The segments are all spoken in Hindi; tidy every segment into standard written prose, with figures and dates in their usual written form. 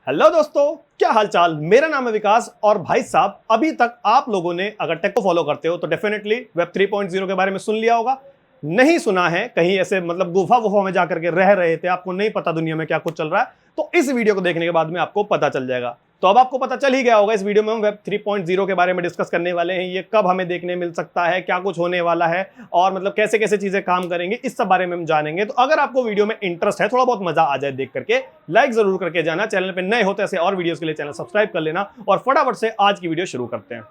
हेलो दोस्तों, क्या हालचाल। मेरा नाम है विकास और भाई साहब अभी तक आप लोगों ने अगर टेक को फॉलो करते हो तो डेफिनेटली वेब 3.0 के बारे में सुन लिया होगा। नहीं सुना है, कहीं ऐसे मतलब गुफा में जाकर के रह रहे थे, आपको नहीं पता दुनिया में क्या कुछ चल रहा है, तो इस वीडियो को देखने के बाद में आपको पता चल जाएगा। तो अब आपको पता चल ही गया होगा, इस वीडियो में हम वेब 3.0 के बारे में डिस्कस करने वाले हैं। ये कब हमें देखने मिल सकता है, क्या कुछ होने वाला है और मतलब कैसे कैसे चीजें काम करेंगे, इस सब बारे में हम जानेंगे। तो अगर आपको वीडियो में इंटरेस्ट है, थोड़ा बहुत मजा आ जाए देख करके, लाइक जरूर करके जाना। चैनल पे नए होते ऐसे और वीडियोस के लिए चैनल सब्सक्राइब कर लेना और फटाफट से आज की वीडियो शुरू करते हैं।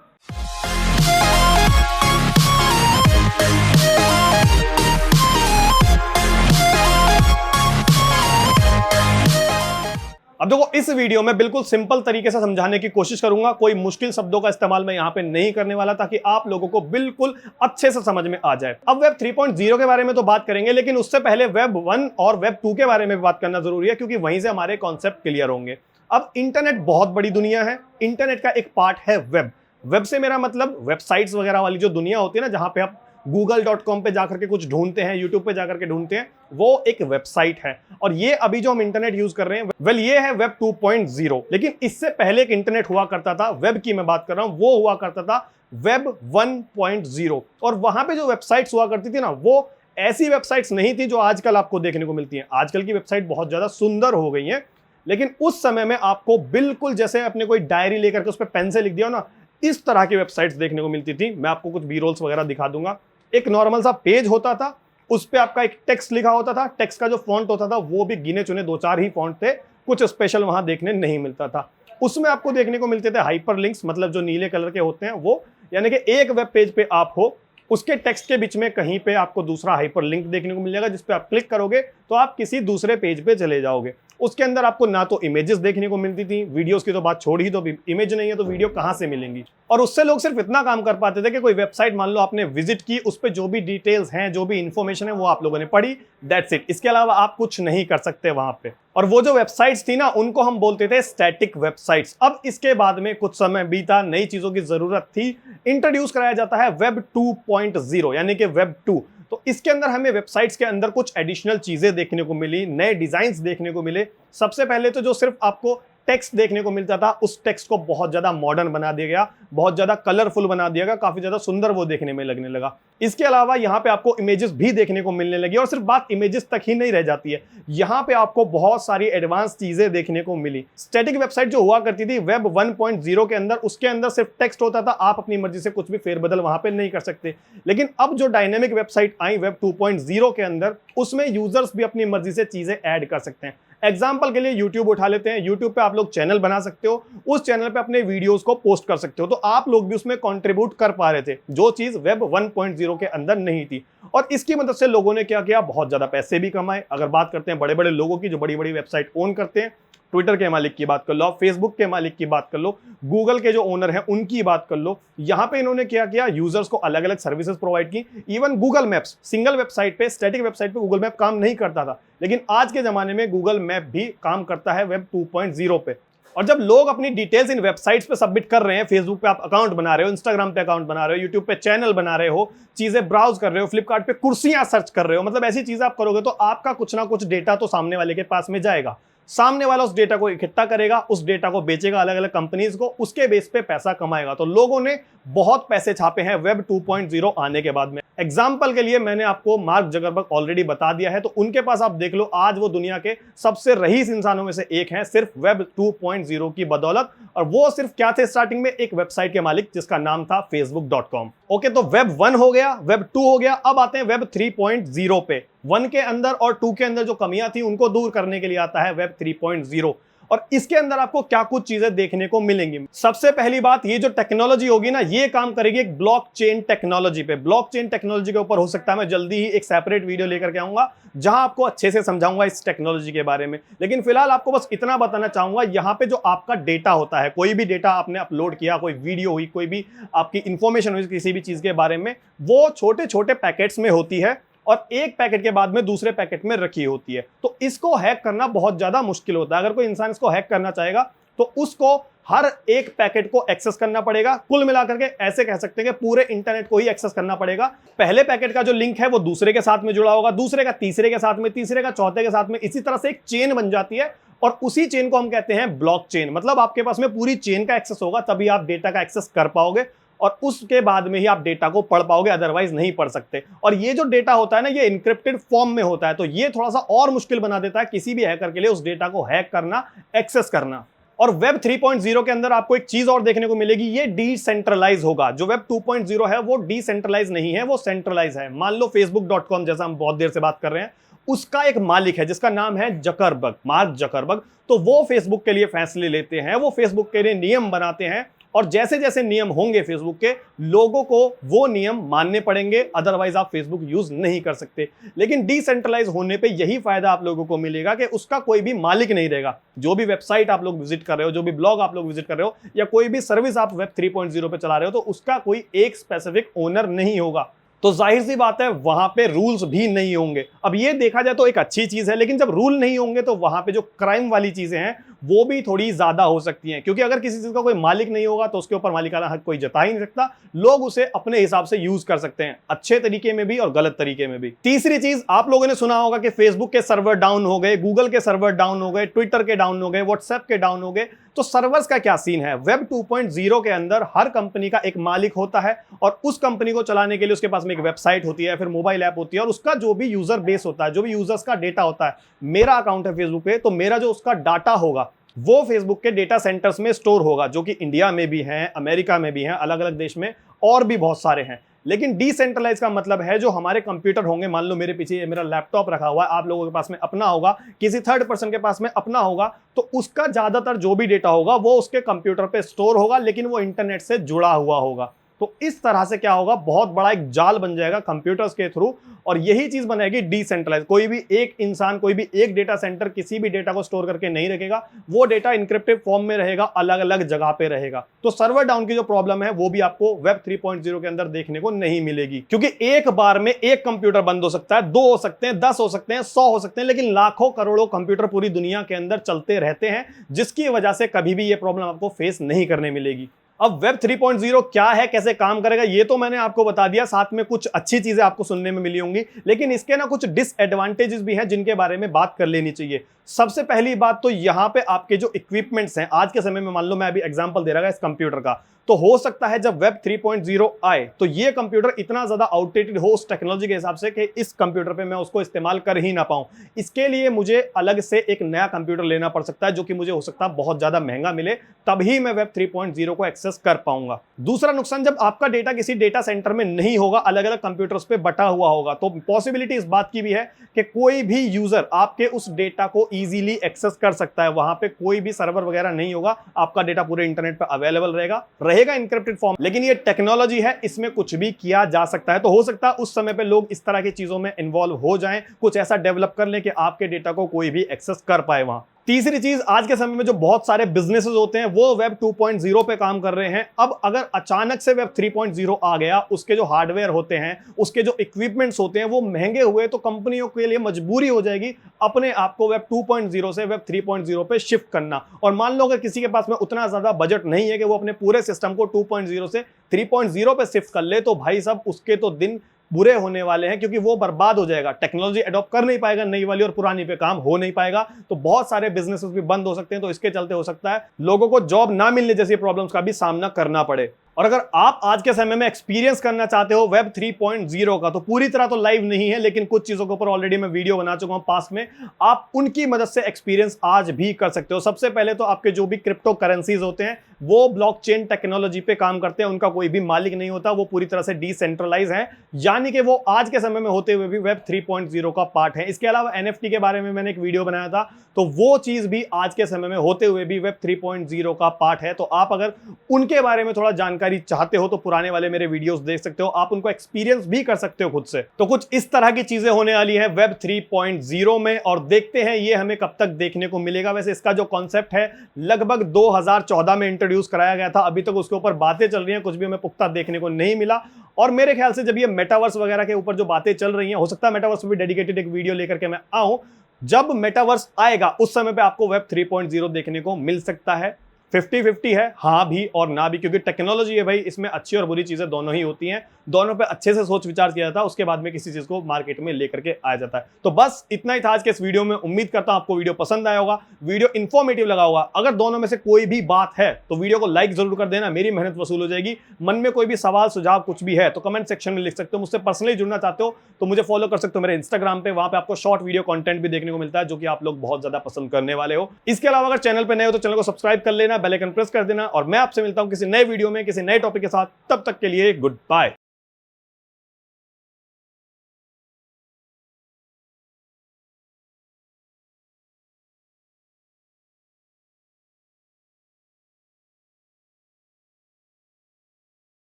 अब देखो, इस वीडियो में बिल्कुल सिंपल तरीके से समझाने की कोशिश करूंगा। कोई मुश्किल शब्दों का इस्तेमाल मैं यहां पे नहीं करने वाला, ताकि आप लोगों को बिल्कुल अच्छे से समझ में आ जाए। अब वेब 3.0 के बारे में तो बात करेंगे, लेकिन उससे पहले वेब 1 और वेब 2 के बारे में बात करना जरूरी है, क्योंकि वहीं से हमारे कॉन्सेप्ट क्लियर होंगे। अब इंटरनेट बहुत बड़ी दुनिया है, इंटरनेट का एक पार्ट है वेब। वेब से मेरा मतलब वेबसाइट्स वगैरह वाली जो दुनिया होती है ना, जहां पे आप google.com पे जाकर के कुछ ढूंढते हैं, यूट्यूब पे जाकर के ढूंढते हैं, वो एक वेबसाइट है। और ये अभी जो हम इंटरनेट यूज कर रहे हैं, वेल ये है वेब 2.0। लेकिन इससे पहले एक इंटरनेट हुआ करता था, वेब की मैं बात कर रहा हूं, वो हुआ करता था वेब 1.0। और वहां पे जो वेबसाइट्स हुआ करती थी ना, वो ऐसी वेबसाइट्स नहीं थी जो आजकल आपको देखने को मिलती हैं। आजकल की वेबसाइट बहुत ज्यादा सुंदर हो गई है, लेकिन उस समय में आपको बिल्कुल जैसे अपने कोई डायरी लेकर के उस पर पेन से लिख दिया ना, इस तरह की वेबसाइट्स देखने को मिलती थी। मैं आपको कुछ बी रोल्स वगैरह दिखा दूंगा। एक नॉर्मल सा पेज होता था, उस पे आपका एक टेक्स्ट लिखा होता था। टेक्स्ट का जो फॉन्ट होता था वो भी गिने चुने 2-4 ही फॉन्ट थे, कुछ स्पेशल वहां देखने नहीं मिलता था। उसमें आपको देखने को मिलते थे हाइपरलिंक्स, मतलब जो नीले कलर के होते हैं वो, यानी कि एक वेब पेज पे आप हो, उसके टेक्स्ट के बीच में कहीं पे आपको दूसरा हाइपरलिंक देखने को मिल जाएगा, जिस पे आप क्लिक करोगे तो आप किसी दूसरे पेज पे चले जाओगे। उसके अंदर आपको ना तो इमेजेस देखने को मिलती थी, वीडियोस की तो बात छोड़ ही दो, इमेज नहीं है तो वीडियो कहां से मिलेंगी। और उससे लोग सिर्फ इतना काम कर पाते थे कि कोई वेबसाइट मान लो आपने विजिट की, उस पे जो भी डिटेल्स हैं, जो भी इंफॉर्मेशन है, वो आप लोगों ने पढ़ी, दैट्स इट। इसके अलावा आप कुछ नहीं कर सकते वहां पे। और वो जो वेबसाइट्स थी ना, उनको हम बोलते थे स्टैटिक वेबसाइट्स। अब इसके बाद में कुछ समय बीता, नई चीजों की जरूरत थी, इंट्रोड्यूस कराया जाता है वेब 2.0 यानी कि वेब 2। तो इसके अंदर हमें वेबसाइट्स के अंदर कुछ एडिशनल चीजें देखने को मिली, नए डिजाइन्स देखने को मिले। सबसे पहले तो जो सिर्फ आपको टेक्स्ट देखने को मिलता था, उस टेक्स्ट को बहुत ज्यादा मॉडर्न बना दिया गया, बहुत ज्यादा कलरफुल बना दिया गया, काफी ज्यादा सुंदर वो देखने में लगने लगा। इसके अलावा यहाँ पे आपको इमेजेस भी देखने को मिलने लगी, और सिर्फ बात इमेजेस तक ही नहीं रह जाती है, यहाँ पे आपको बहुत सारी एडवांस चीजें देखने को मिली। स्टैटिक वेबसाइट जो हुआ करती थी वेब 1.0 के अंदर, उसके अंदर सिर्फ टेक्स्ट होता था, आप अपनी मर्जी से कुछ भी फेरबदल वहां पे नहीं कर सकते। लेकिन अब जो डायनेमिक वेबसाइट आई वेब 2.0 के अंदर, उसमें यूजर्स भी अपनी मर्जी से चीजें ऐड कर सकते हैं। एग्जाम्पल के लिए यूट्यूब उठा लेते हैं। यूट्यूब पे आप लोग चैनल बना सकते हो, उस चैनल पे अपने वीडियोस को पोस्ट कर सकते हो, तो आप लोग भी उसमें कंट्रीब्यूट कर पा रहे थे, जो चीज वेब 1.0 के अंदर नहीं थी। और इसकी मदद से लोगों ने क्या किया, बहुत ज्यादा पैसे भी कमाए। अगर बात करते हैं बड़े बड़े लोगों की जो बड़ी बड़ी वेबसाइट ओन करते हैं, ट्विटर के मालिक की बात कर लो, फेसबुक के मालिक की बात कर लो, गूगल के जो ओनर हैं उनकी बात कर लो, यहां पे इन्होंने क्या किया, यूजर्स को अलग अलग सर्विसेज प्रोवाइड की। Even Google maps, single website पे, स्टैटिक वेबसाइट पे गूगल मैप काम नहीं करता था, लेकिन आज के जमाने में गूगल मैप भी काम करता है वेब 2.0 पे। और जब लोग अपनी डिटेल्स इन वेबसाइट्स पे सबमिट कर रहे हैं, फेसबुक पे आप अकाउंट बना रहे हो, इंस्टाग्राम पे अकाउंट बना रहे हो, यूट्यूब पे चैनल बना रहे हो, चीजें ब्राउज कर रहे हो, फ्लिपकार्ट पे कुर्सियां सर्च कर रहे हो, मतलब ऐसी चीजें आप करोगे तो आपका कुछ ना कुछ डेटा तो सामने वाले के पास में जाएगा। सामने वाला उस डेटा को इकट्ठा करेगा, उस डेटा को बेचेगा अलग अलग कंपनीज को, उसके बेस पे पैसा कमाएगा। तो लोगों ने बहुत पैसे छापे हैं वेब 2.0 आने के बाद में। एग्जाम्पल के लिए मैंने आपको मार्क जकरबर्ग ऑलरेडी बता दिया है, तो उनके पास आप देख लो, आज वो दुनिया के सबसे रईस इंसानों में से एक हैं, सिर्फ वेब 2.0 की बदौलत। और वो सिर्फ क्या थे स्टार्टिंग में, एक वेबसाइट के मालिक जिसका नाम था facebook.com। ओके, तो वेब 1 हो गया, वेब 2 हो गया, अब आते हैं वेब 3.0 पे। 1 के अंदर और 2 के अंदर जो कमियां थी उनको दूर करने के लिए आता है वेब 3.0। और इसके अंदर आपको क्या कुछ चीजें देखने को मिलेंगी। सबसे पहली बात, ये जो टेक्नोलॉजी होगी ना, ये काम करेगी एक ब्लॉकचेन टेक्नोलॉजी पे। ब्लॉकचेन टेक्नोलॉजी के ऊपर हो सकता है मैं जल्दी ही एक सेपरेट वीडियो लेकर के आऊंगा, जहां आपको अच्छे से समझाऊंगा इस टेक्नोलॉजी के बारे में। लेकिन फिलहाल आपको बस इतना बताना चाहूंगा, यहाँ पे जो आपका डेटा होता है, कोई भी डेटा आपने अपलोड किया, कोई वीडियो हुई, कोई भी आपकी इंफॉर्मेशन हुई किसी भी चीज के बारे में, वो छोटे छोटे पैकेट्स में होती है और एक पैकेट के बाद में दूसरे पैकेट में रखी होती है। तो इसको हैक करना बहुत ज्यादा मुश्किल होता है। अगर कोई इंसान इसको हैक करना चाहेगा तो उसको हर एक पैकेट को एक्सेस करना पड़ेगा। कुल मिलाकर के ऐसे कह सकते हैं कि पूरे इंटरनेट को ही एक्सेस करना पड़ेगा। पहले पैकेट का जो लिंक है वो दूसरे के साथ में जुड़ा होगा, दूसरे का तीसरे के साथ में, तीसरे का चौथे के साथ में, इसी तरह से एक चेन बन जाती है और उसी चेन को हम कहते हैं ब्लॉकचेन। मतलब आपके पास में पूरी चेन का एक्सेस होगा, तभी आप डेटा का एक्सेस कर पाओगे और उसके बाद में ही आप डेटा को पढ़ पाओगे, अदरवाइज नहीं पढ़ सकते। और ये जो डेटा होता है ना, ये इनक्रिप्टेड फॉर्म में होता है, तो ये थोड़ा सा और मुश्किल बना देता है किसी भी हैकर के लिए उस डेटा को हैक करना, एक्सेस करना। और वेब 3.0 के अंदर आपको एक चीज और देखने को मिलेगी, ये डिसेंट्रलाइज होगा। जो वेब 2.0 है वो डिसेंट्रलाइज नहीं है, वो सेंट्रलाइज है। मान लो facebook.com, जैसा हम बहुत देर से बात कर रहे हैं, उसका एक मालिक है जिसका नाम है जकरबर्ग, मार्क जकरबर्ग। तो वो फेसबुक के लिए फैसले लेते हैं, वो फेसबुक के लिए नियम बनाते हैं, और जैसे जैसे नियम होंगे फेसबुक के, लोगों को वो नियम मानने पड़ेंगे, अदरवाइज आप फेसबुक यूज नहीं कर सकते। लेकिन डिसेंट्रलाइज होने पे यही फायदा आप लोगों को मिलेगा कि उसका कोई भी मालिक नहीं रहेगा। जो भी वेबसाइट आप लोग विजिट कर रहे हो, जो भी ब्लॉग आप लोग विजिट कर रहे हो, या कोई भी सर्विस आप वेब 3.0 पे चला रहे हो, तो उसका कोई एक स्पेसिफिक ओनर नहीं होगा। तो जाहिर सी बात है वहां पे रूल्स भी नहीं होंगे। अब ये देखा जाए तो एक अच्छी चीज है, लेकिन जब रूल नहीं होंगे तो वहां पे जो क्राइम वाली चीजें हैं वो भी थोड़ी ज्यादा हो सकती हैं, क्योंकि अगर किसी चीज का कोई मालिक नहीं होगा तो उसके ऊपर मालिकाना हक कोई जता ही नहीं सकता। लोग उसे अपने हिसाब से यूज कर सकते हैं, अच्छे तरीके में भी और गलत तरीके में भी। तीसरी चीज, आप लोगों ने सुना होगा कि फेसबुक के सर्वर डाउन हो गए, गूगल के सर्वर डाउन हो गए, ट्विटर के डाउन हो गए, व्हाट्सएप के डाउन हो गए। तो सर्वर्स का क्या सीन है? वेब 2.0 के अंदर हर कंपनी का एक मालिक होता है, और उस कंपनी को चलाने के लिए उसके पास में एक वेबसाइट होती है, फिर मोबाइल ऐप होती है, और उसका जो भी यूजर बेस होता है, जो भी यूजर्स का डेटा होता है। मेरा अकाउंट है फेसबुक पे, तो मेरा जो उसका डाटा होगा वो फेसबुक के डेटा सेंटर्स में स्टोर होगा, जो कि इंडिया में भी हैं, अमेरिका में भी हैं, अलग अलग देश में और भी बहुत सारे हैं। लेकिन डिसेंट्रलाइज का मतलब है जो हमारे कंप्यूटर होंगे, मान लो मेरे पीछे मेरा लैपटॉप रखा हुआ है, आप लोगों के पास में अपना होगा, किसी थर्ड पर्सन के पास में अपना होगा, तो उसका ज्यादातर जो भी डेटा होगा वो उसके कंप्यूटर पे स्टोर होगा, लेकिन वो इंटरनेट से जुड़ा हुआ होगा। तो इस तरह से क्या होगा, बहुत बड़ा एक जाल बन जाएगा कंप्यूटर्स के थ्रू, और यही चीज बनेगी डिसेंट्रलाइज। कोई भी एक इंसान, कोई भी एक डेटा सेंटर किसी भी डेटा को स्टोर करके नहीं रखेगा, वो डेटा इनक्रिप्टेड फॉर्म में रहेगा, अलग अलग जगह पे रहेगा। तो सर्वर डाउन की जो प्रॉब्लम है वो भी आपको वेब 3.0 के अंदर देखने को नहीं मिलेगी, क्योंकि एक बार में एक कंप्यूटर बंद हो सकता है, 2 हो सकते हैं, 10 हो सकते हैं, 100 हो सकते हैं, लेकिन लाखों करोड़ों कंप्यूटर पूरी दुनिया के अंदर चलते रहते हैं, जिसकी वजह से कभी भी ये प्रॉब्लम आपको फेस नहीं करने मिलेगी। अब वेब 3.0 क्या है, कैसे काम करेगा, ये तो मैंने आपको बता दिया, साथ में कुछ अच्छी चीजें आपको सुनने में मिली होंगी, लेकिन इसके ना कुछ डिसएडवांटेजेस भी हैं जिनके बारे में बात कर लेनी चाहिए। सबसे पहली बात तो यहां पे आपके जो इक्विपमेंट्स हैं आज के समय में, मान लो मैं अभी एग्जांपल दे रहा हूं इस कंप्यूटर का, तो हो सकता है जब वेब 3.0 आए तो ये कंप्यूटर इतना ज्यादा आउटडेटेड हो उस टेक्नोलॉजी के हिसाब से कि इस कंप्यूटर पे मैं उसको इस्तेमाल कर ही ना पाऊं। इसके लिए मुझे अलग से एक नया कंप्यूटर लेना पड़ सकता है, जो कि मुझे हो सकता है बहुत ज्यादा महंगा मिले, तभी मैं वेब 3.0 को एक्सेस कर पाऊंगा। दूसरा नुकसान, जब आपका डेटा किसी डेटा सेंटर में नहीं होगा, अलग अलग कंप्यूटर्स पे बटा हुआ होगा, तो पॉसिबिलिटी इस बात की भी है कि कोई भी यूजर आपके उस डेटा को इजीली एक्सेस कर सकता है। वहां पे कोई भी सर्वर वगैरह नहीं होगा, आपका डेटा पूरे इंटरनेट पे अवेलेबल रहेगा इनक्रिप्टेड फॉर्म। लेकिन ये टेक्नोलॉजी है, इसमें कुछ भी किया जा सकता है। तो हो सकता है उस समय पे लोग इस तरह की चीजों में इन्वॉल्व हो जाएं, कुछ ऐसा डेवलप कर लें कि आपके डेटा को कोई भी एक्सेस कर पाए वहां। तीसरी चीज, आज के समय में जो बहुत सारे बिजनेसेस होते हैं वो वेब 2.0 पे काम कर रहे हैं। अब अगर अचानक से वेब 3.0 आ गया, उसके जो हार्डवेयर होते हैं, उसके जो इक्विपमेंट्स होते हैं वो महंगे हुए, तो कंपनियों के लिए मजबूरी हो जाएगी अपने आप को वेब 2.0 से वेब 3.0 पे शिफ्ट करना। और मान लो अगर किसी के पास में उतना ज्यादा बजट नहीं है कि वो अपने पूरे सिस्टम को 2.0 से 3.0 पे शिफ्ट कर ले, तो भाई साहब उसके तो दिन बुरे होने वाले हैं, क्योंकि वो बर्बाद हो जाएगा, टेक्नोलॉजी अडॉप्ट कर नहीं पाएगा नई वाली, और पुरानी पे काम हो नहीं पाएगा। तो बहुत सारे बिजनेसेस भी बंद हो सकते हैं। तो इसके चलते हो सकता है लोगों को जॉब ना मिलने जैसी प्रॉब्लम्स का भी सामना करना पड़े। और अगर आप आज के समय में एक्सपीरियंस करना चाहते हो वेब 3.0 का, तो पूरी तरह तो लाइव नहीं है, लेकिन कुछ चीजों के ऊपर ऑलरेडी मैं वीडियो बना चुका हूं पास में, आप उनकी मदद से एक्सपीरियंस आज भी कर सकते हो। सबसे पहले तो आपके जो भी क्रिप्टो करेंसीज होते हैं वो ब्लॉकचेन टेक्नोलॉजी पे काम करते हैं, उनका कोई भी मालिक नहीं होता, वो पूरी तरह से डिसेंट्रलाइज है, यानी कि वो आज के समय में होते हुए भी वेब 3.0 का पार्ट है। इसके अलावा NFT के बारे में मैंने एक वीडियो बनाया था, तो वो चीज भी आज के समय में होते हुए भी वेब 3.0 का पार्ट है। तो आप अगर उनके बारे में थोड़ा जानकारी चाहते हो तो पुराने वाले मेरे वीडियोस देख सकते हो, आप उनको एक्सपीरियंस भी कर सकते हो खुद से। तो कुछ इस तरह की चीजें होने वाली है वेब 3.0 में, और देखते हैं ये हमें कब तक देखने को मिलेगा। वैसे इसका जो कॉन्सेप्ट है लगभग 2014 में इंट्रोड्यूस कराया गया था, अभी तक उसके ऊपर बातें चल रही हैं, कुछ भी हमें पुख्ता देखने को नहीं मिला। और मेरे ख्याल से जब ये मेटावर्स वगैरह के ऊपर जो बातें चल रही हैं, हो सकता है मेटावर्स पे भी डेडिकेटेड एक वीडियो लेकर के मैं आऊं। जब मेटावर्स आएगा उस समय पे आपको वेब 3.0 देखने को मिल सकता है। 50-50 है, हाँ भी और ना भी, क्योंकि टेक्नोलॉजी है भाई, इसमें अच्छी और बुरी चीजें दोनों ही होती हैं। दोनों पे अच्छे से सोच विचार किया जाता है, उसके बाद में किसी चीज को मार्केट में लेकर के आया जाता है। तो बस इतना ही था आज के इस वीडियो में। उम्मीद करता हूं आपको वीडियो पसंद आया होगा, वीडियो इंफॉर्मेटिव लगा होगा। अगर दोनों में से कोई भी बात है तो वीडियो को लाइक जरूर कर देना, मेरी मेहनत वसूल हो जाएगी। मन में कोई भी सवाल सुझाव कुछ भी है तो कमेंट सेक्शन में लिख सकते हो। मुझसे पर्सनली जुड़ना चाहते हो तो मुझे फॉलो कर सकते हो मेरे इंस्टाग्राम पे, वहां पे आपको शॉर्ट वीडियो कंटेंट भी देखने को मिलता है जो कि आप लोग बहुत ज्यादा पसंद करने वाले हो। इसके अलावा अगर चैनल पे नए हो तो चैनल को सब्सक्राइब कर लेना, बेल आइकन प्रेस कर देना, और मैं आपसे मिलता हूं किसी नए वीडियो में किसी नए टॉपिक के साथ। तब तक के लिए गुड बाय।